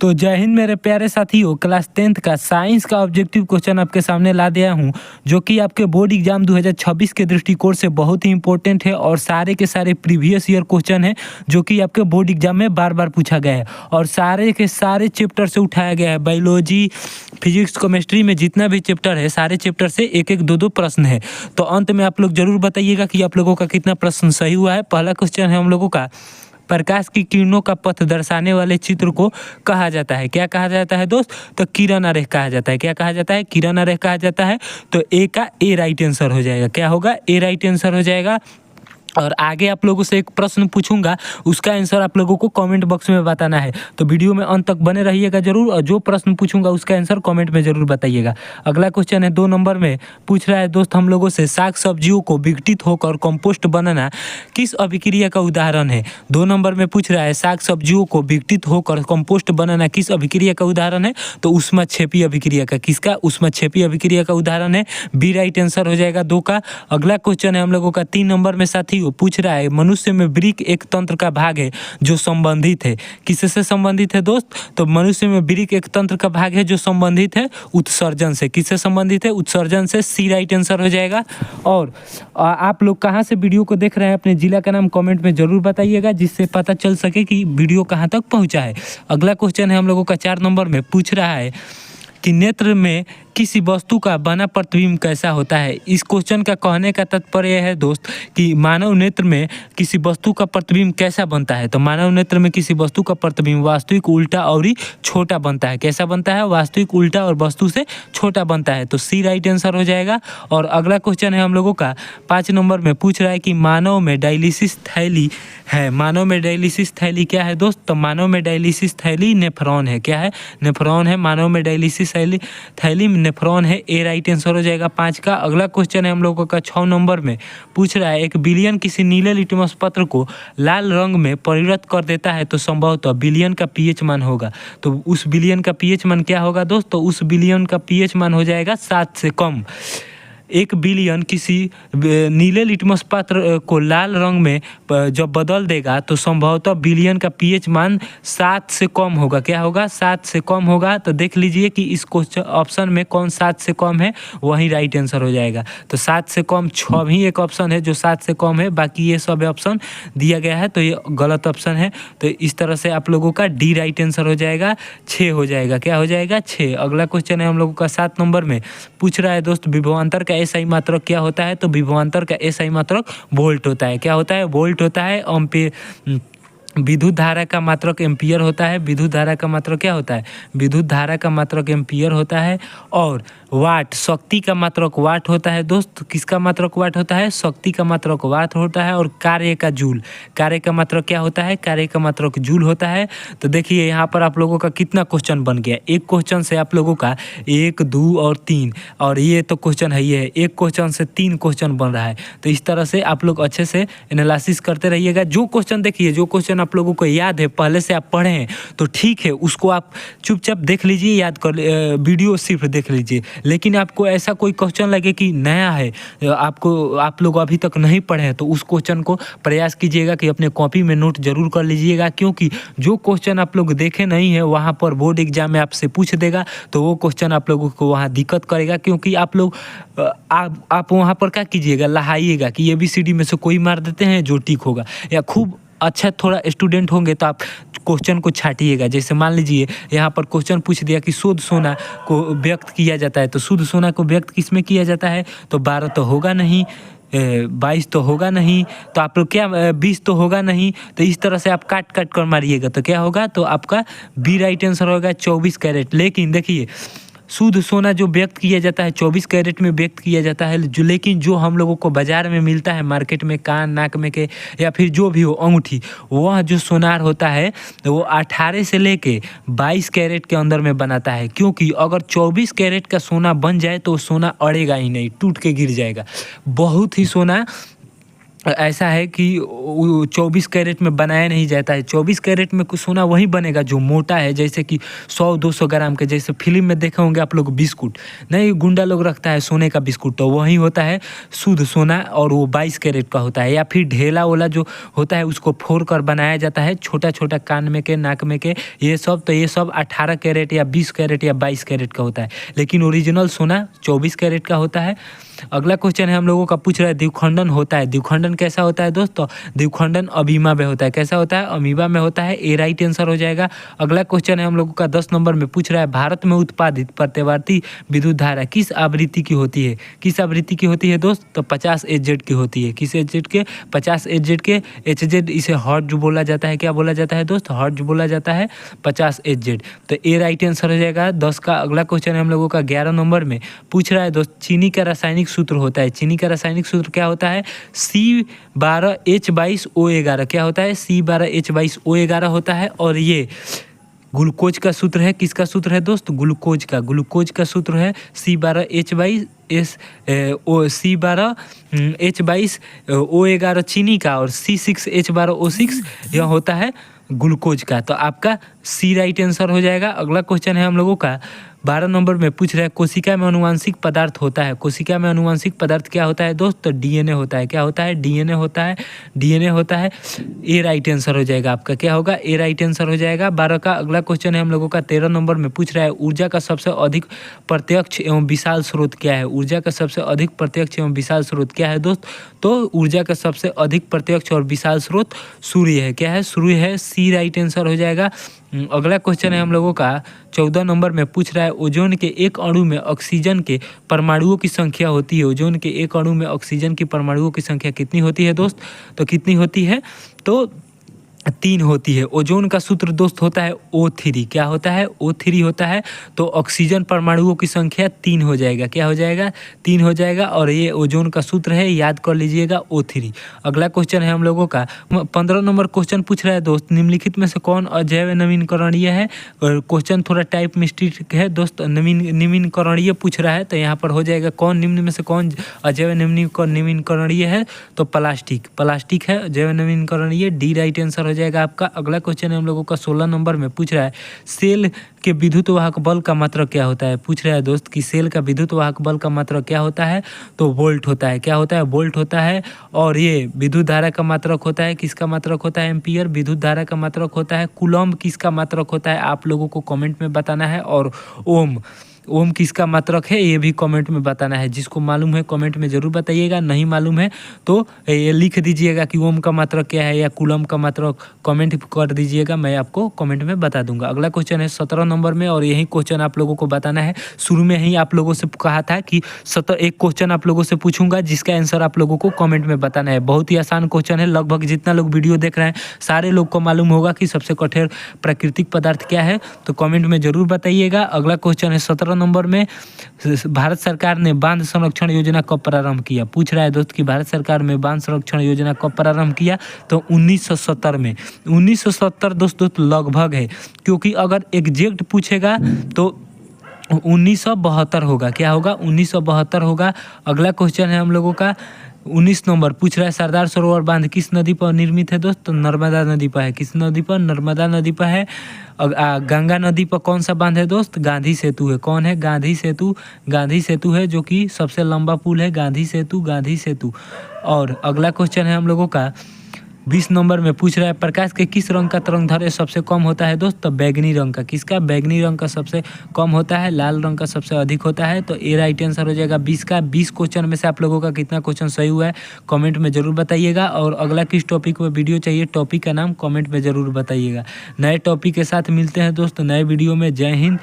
तो जय हिंद मेरे प्यारे साथियों, क्लास 10th का साइंस का ऑब्जेक्टिव क्वेश्चन आपके सामने ला दिया हूं, जो कि आपके बोर्ड एग्जाम 2026 के दृष्टिकोण से बहुत ही इंपॉर्टेंट है और सारे के सारे प्रीवियस ईयर क्वेश्चन है जो कि आपके बोर्ड एग्जाम में बार बार पूछा गया है और सारे के सारे चैप्टर से उठाया गया है। बायोलॉजी, फिजिक्स, केमिस्ट्री में जितना भी चैप्टर है सारे चैप्टर से एक एक दो दो प्रश्न है। तो अंत में आप लोग जरूर बताइएगा कि आप लोगों का कितना प्रश्न सही हुआ है। पहला क्वेश्चन है हम लोगों का, प्रकाश की किरणों का पथ दर्शाने वाले चित्र को कहा जाता है। क्या कहा जाता है दोस्त? तो किरण आरेख कहा जाता है। क्या कहा जाता है? किरण आरेख कहा जाता है। तो ए का ए राइट आंसर हो जाएगा। क्या होगा? ए राइट आंसर हो जाएगा। और आगे आप लोगों से एक प्रश्न पूछूंगा, उसका आंसर आप लोगों को कमेंट बॉक्स में बताना है। तो वीडियो में अंत तक बने रहिएगा जरूर, और जो प्रश्न पूछूंगा उसका आंसर कमेंट में जरूर बताइएगा। अगला क्वेश्चन है 2 नंबर में, पूछ रहा है दोस्त हम लोगों से, साग सब्जियों को विघटित होकर कंपोस्ट बनाना किस अभिक्रिया का उदाहरण है। 2 नंबर में पूछ रहा है साग सब्जियों को विघटित होकर कंपोस्ट बनाना किस अभिक्रिया का उदाहरण है। तो ऊष्माक्षेपी अभिक्रिया का। किसका? ऊष्माक्षेपी अभिक्रिया का उदाहरण है। बी राइट आंसर हो जाएगा 2 का। अगला क्वेश्चन है हम लोगों का 3 नंबर में साथी पूछ रहा है, मनुष्य में वृक्क एक तंत्र का भाग है जो संबंधित है। किससे संबंधित है दोस्त? तो मनुष्य में वृक्क एक तंत्र का भाग है जो संबंधित है उत्सर्जन से। किससे संबंधित है? उत्सर्जन से। सी राइट आंसर हो जाएगा। और आप लोग कहाँ से वीडियो को देख रहे हैं, अपने जिला का नाम कमेंट में जरूर बताइएगा, जिससे पता चल सके कि वीडियो कहाँ तक पहुँचा है। अगला क्वेश्चन है हम लोगों का 4 नंबर में, पूछ रहा है कि नेत्र में किसी वस्तु का बना प्रतिबिंब कैसा होता है। इस क्वेश्चन का कहने का तात्पर्य है दोस्त कि मानव नेत्र में किसी वस्तु का प्रतिबिंब कैसा बनता है। तो मानव नेत्र में किसी वस्तु का प्रतिबिंब वास्तविक, उल्टा और छोटा बनता है। कैसा बनता है? वास्तविक, उल्टा और वस्तु से छोटा बनता है। तो सी राइट आंसर हो जाएगा। और अगला क्वेश्चन है हम लोगों का 5 नंबर में, पूछ रहा है कि मानव में डायलिसिस थैली है। मानव में डायलिसिस थैली क्या है दोस्त? तो मानव में डायलिसिस थैली नेफ्रॉन है। क्या है? नेफ्रॉन है। मानव में डायलिसिस थैली नेफ्रॉन है। ए राइट आंसर हो जाएगा 5 का। अगला क्वेश्चन है हम लोगों का 6 नंबर में, पूछ रहा है एक बिलियन किसी नीले लिटमस पत्र को लाल रंग में परिवर्तित कर देता है तो संभवतः बिलियन का पीएच मान होगा। तो उस बिलियन का पीएच मान क्या होगा दोस्त? तो उस बिलियन का पीएच मान हो जाएगा 7 से कम। 1 बिलियन किसी नीले लिटमस पात्र को लाल रंग में जब बदल देगा तो संभवतः बिलियन का पीएच मान 7 से कम होगा। क्या होगा? 7 से कम होगा। तो देख लीजिए कि इस क्वेश्चन ऑप्शन में कौन 7 से कम है, वही राइट आंसर हो जाएगा। तो 7 से कम 6 भी एक ऑप्शन है जो 7 से कम है, बाकी ये सब ऑप्शन दिया गया है तो ये गलत ऑप्शन है। तो इस तरह से आप लोगों का डी राइट आंसर हो जाएगा, 6 हो जाएगा। क्या हो जाएगा? 6। अगला क्वेश्चन है हम लोगों का 7 नंबर में, पूछ रहा है दोस्त विभवांतर का एसआई मात्रक क्या होता है। तो विभवांतर का एसआई मात्रक वोल्ट होता है। क्या होता है? वोल्ट होता है। एम्पीयर, विद्युत धारा का मात्रक एम्पियर होता है। विद्युत धारा का मात्रक क्या होता है? विद्युत धारा का मात्रक एम्पियर होता है। और वाट, शक्ति का मात्रक वाट होता है दोस्त। किसका मात्रक वाट होता है? शक्ति का मात्रक वाट होता है। और कार्य का जूल, कार्य का मात्रक क्या होता है? कार्य का मात्रक जूल होता है। तो देखिए यहाँ पर आप लोगों का कितना क्वेश्चन बन गया। एक क्वेश्चन से आप लोगों का 1, 2 और 3, और ये तो क्वेश्चन है, ये एक क्वेश्चन से 3 क्वेश्चन बन रहा है। तो इस तरह से आप लोग अच्छे से एनालिसिस करते रहिएगा। जो क्वेश्चन देखिए, जो क्वेश्चन आप लोगों को याद है, पहले से आप पढ़े हैं तो ठीक है, उसको आप चुपचाप देख लीजिए, याद कर वीडियो सिर्फ देख लीजिए। लेकिन आपको ऐसा कोई क्वेश्चन लगे कि नया है, आप लोग अभी तक नहीं पढ़े हैं, तो उस क्वेश्चन को प्रयास कीजिएगा कि अपने कॉपी में नोट जरूर कर लीजिएगा, क्योंकि जो क्वेश्चन आप लोग देखे नहीं है वहाँ पर बोर्ड एग्जाम में आपसे पूछ देगा, तो वो क्वेश्चन आप लोगों को वहाँ दिक्कत करेगा। क्योंकि आप लोग आप वहाँ पर क्या कीजिएगा, लहाइएगा कि ABCD में से कोई मार देते हैं जो टिक होगा, या खूब अच्छा थोड़ा स्टूडेंट होंगे तो आप क्वेश्चन को छाटिएगा। जैसे मान लीजिए यहाँ पर क्वेश्चन पूछ दिया कि शुद्ध सोना को व्यक्त किया जाता है, तो शुद्ध सोना को व्यक्त किस में किया जाता है? तो 12 तो होगा नहीं, 22 तो होगा नहीं, तो आप लोग क्या 20 तो होगा नहीं। तो इस तरह से आप काट काट कर मारिएगा तो क्या होगा? तो आपका बी राइट आंसर होगा 24 कैरेट। लेकिन देखिए शुद्ध सोना जो व्यक्त किया जाता है 24 कैरेट में व्यक्त किया जाता है, जो लेकिन जो हम लोगों को बाजार में मिलता है मार्केट में, कान नाक में के या फिर जो भी हो अंगूठी, वह जो सोनार होता है वो 18 से लेके 22 कैरेट के अंदर में बनाता है। क्योंकि अगर 24 कैरेट का सोना बन जाए तो सोना अड़ेगा ही नहीं, टूट के गिर जाएगा। बहुत ही सोना ऐसा है कि 24 कैरेट में बनाया नहीं जाता है। 24 कैरेट में कुछ सोना वही बनेगा जो मोटा है, जैसे कि 100-200 ग्राम के, जैसे फिल्म में देखे होंगे आप लोग बिस्कुट, नहीं गुंडा लोग रखता है सोने का बिस्कुट, तो वही होता है शुद्ध सोना, और वो 22 कैरेट का होता है। या फिर ढेला वाला जो होता है उसको फोड़ कर बनाया जाता है, छोटा छोटा कान में के, नाक में के, ये सब, तो ये सब 18 कैरेट या 20 कैरेट या 22 कैरेट का होता है, लेकिन ओरिजिनल सोना 24 कैरेट का होता है। अगला क्वेश्चन है हम लोगों का, पूछ रहा है द्विखंडन होता है। द्विखंडन कैसा होता है दोस्तों? द्विखंडन अमीबा में होता है। कैसा होता है? अमीबा में होता है। ए राइट आंसर हो जाएगा। अगला क्वेश्चन है हम लोगों का 10 नंबर में, पूछ रहा है भारत में उत्पादित प्रत्यावर्ती विद्युत धारा किस आवृत्ति की होती है? किस आवृत्ति की होती है दोस्त? तो 50 HZ की होती है। किस HZ के? 50 HZ के। HZ इसे हर्ट्ज बोला जाता है। क्या बोला जाता है दोस्त? हर्ट्ज बोला जाता है 50 HZ। तो ए राइट आंसर हो जाएगा 10 का। अगला क्वेश्चन है हम लोगों का 11 नंबर में, पूछ रहा है दोस्त चीनी का रासायनिक सूत्र होता है। चीनी का रासायनिक सूत्र क्या होता है? C12H22O11। क्या होता है? C12H22O11 होता है। और ये ग्लूकोज का सूत्र है। किसका सूत्र है दोस्त? ग्लूकोज का। ग्लूकोज का सूत्र है C12H22O11 चीनी का, और C6H12O6 यह होता है ग्लूकोज का। तो आपका सी राइट आंसर हो जाएगा। अगला क्वेश्चन है हम लोगों का 12 नंबर में, पूछ रहा है कोशिका में अनुवांशिक पदार्थ होता है। कोशिका में अनुवांशिक पदार्थ क्या होता है दोस्त? तो DNA होता है। क्या होता है? DNA होता है। DNA होता है। ए राइट आंसर हो जाएगा आपका। क्या होगा? ए राइट आंसर हो जाएगा 12 का। अगला क्वेश्चन है हम लोगों का 13 नंबर में, पूछ रहा है ऊर्जा का सबसे अधिक प्रत्यक्ष एवं विशाल स्रोत क्या है? ऊर्जा का सबसे अधिक प्रत्यक्ष एवं विशाल स्रोत क्या है दोस्त? तो ऊर्जा का सबसे अधिक प्रत्यक्ष और विशाल स्रोत सूर्य है। क्या है? सूर्य है। सी राइट आंसर हो जाएगा। अगला क्वेश्चन है हम लोगों का 14 नंबर में, पूछ रहा है ओजोन के एक अणु में ऑक्सीजन के परमाणुओं की संख्या होती है। ओजोन के एक अणु में ऑक्सीजन की परमाणुओं की संख्या कितनी होती है दोस्त? तो कितनी होती है? तो 3 होती है। ओजोन का सूत्र दोस्त होता है O3। क्या होता है? O3 होता है। तो ऑक्सीजन परमाणुओं की संख्या 3 हो जाएगा। क्या हो जाएगा? 3 हो जाएगा। और ये ओजोन का सूत्र है, याद कर लीजिएगा O3। अगला क्वेश्चन है हम लोगों का 15 नंबर क्वेश्चन, पूछ रहा है दोस्त निम्नलिखित में से कौन अजैव नवीनकरणीय है? और क्वेश्चन थोड़ा टाइप मिस्टेक है दोस्त, नवीनकरणीय पूछ रहा है, तो यहाँ पर हो जाएगा कौन निम्न में से कौन अजैव नवीनकरणीय है? तो प्लास्टिक। प्लास्टिक है अजैव नवीनकरणीय। डी राइट आंसर हो जाएगा आपका। अगला क्वेश्चन है हम लोगों का 16 नंबर में, पूछ रहा है सेल के विद्युत वाहक बल का मात्रक क्या होता है? पूछ रहा है दोस्त कि सेल का विद्युत वाहक बल का मात्रक क्या होता है? तो वोल्ट होता है। क्या होता है? वोल्ट होता है। और ये विद्युत धारा का मात्रक होता है, किसका मात्रक होता है? एम्पियर। विद्युत धारा का मात्रक होता है कूलम्ब। किसका मात्रक होता है? आप लोगों को कमेंट में बताना है। और ओम, ओम किसका मात्रक है ये भी कमेंट में बताना है। जिसको मालूम है कमेंट में ज़रूर बताइएगा, नहीं मालूम है तो ये लिख दीजिएगा कि ओम का मात्रक क्या है या कूलम्ब का मात्रक, कमेंट कर दीजिएगा, मैं आपको कमेंट में बता दूंगा। अगला क्वेश्चन है 17 नंबर में, और यही क्वेश्चन आप लोगों को बताना है। शुरू में ही आप लोगों से कहा था कि एक क्वेश्चन आप लोगों से पूछूंगा जिसका आंसर आप लोगों को कमेंट में बताना है। बहुत ही आसान क्वेश्चन है। लगभग जितना लोग वीडियो देख रहे हैं सारे लोग को मालूम होगा कि सबसे कठोर प्राकृतिक पदार्थ क्या है, तो कमेंट में ज़रूर बताइएगा। अगला क्वेश्चन है 17 नंबर में, भारत सरकार ने बांध संरक्षण योजना कब प्रारंभ किया? पूछ रहा है दोस्त कि भारत सरकार में बांध संरक्षण योजना कब प्रारंभ किया? तो 1970 में। 1970 दोस्तों लगभग है, क्योंकि अगर एग्जैक्ट पूछेगा तो 1972 होगा। क्या होगा? 1972 होगा। अगला क्वेश्चन है हम लोगों का 19 नंबर, पूछ रहा है सरदार सरोवर बांध किस नदी पर निर्मित है दोस्त? तो नर्मदा नदी पर है। किस नदी पर? नर्मदा नदी पर है। गंगा नदी पर कौन सा बांध है दोस्त? गांधी सेतु है। कौन है? गांधी सेतु। गांधी सेतु है जो कि सबसे लंबा पुल है। गांधी सेतु, गांधी सेतु। और अगला क्वेश्चन है हम लोगों का 20 नंबर में, पूछ रहा है प्रकाश के किस रंग का तरंगदैर्घ्य सबसे कम होता है दोस्त? तो बैगनी रंग का। किसका? बैगनी रंग का सबसे कम होता है। लाल रंग का सबसे अधिक होता है। तो ए राइट आंसर हो जाएगा 20 का। 20 क्वेश्चन में से आप लोगों का कितना क्वेश्चन सही हुआ है कमेंट में जरूर बताइएगा। और अगला किस टॉपिक पर वीडियो चाहिए, टॉपिक का नाम कमेंट में जरूर बताइएगा। नए टॉपिक के साथ मिलते हैं दोस्त नए वीडियो में। जय हिंद।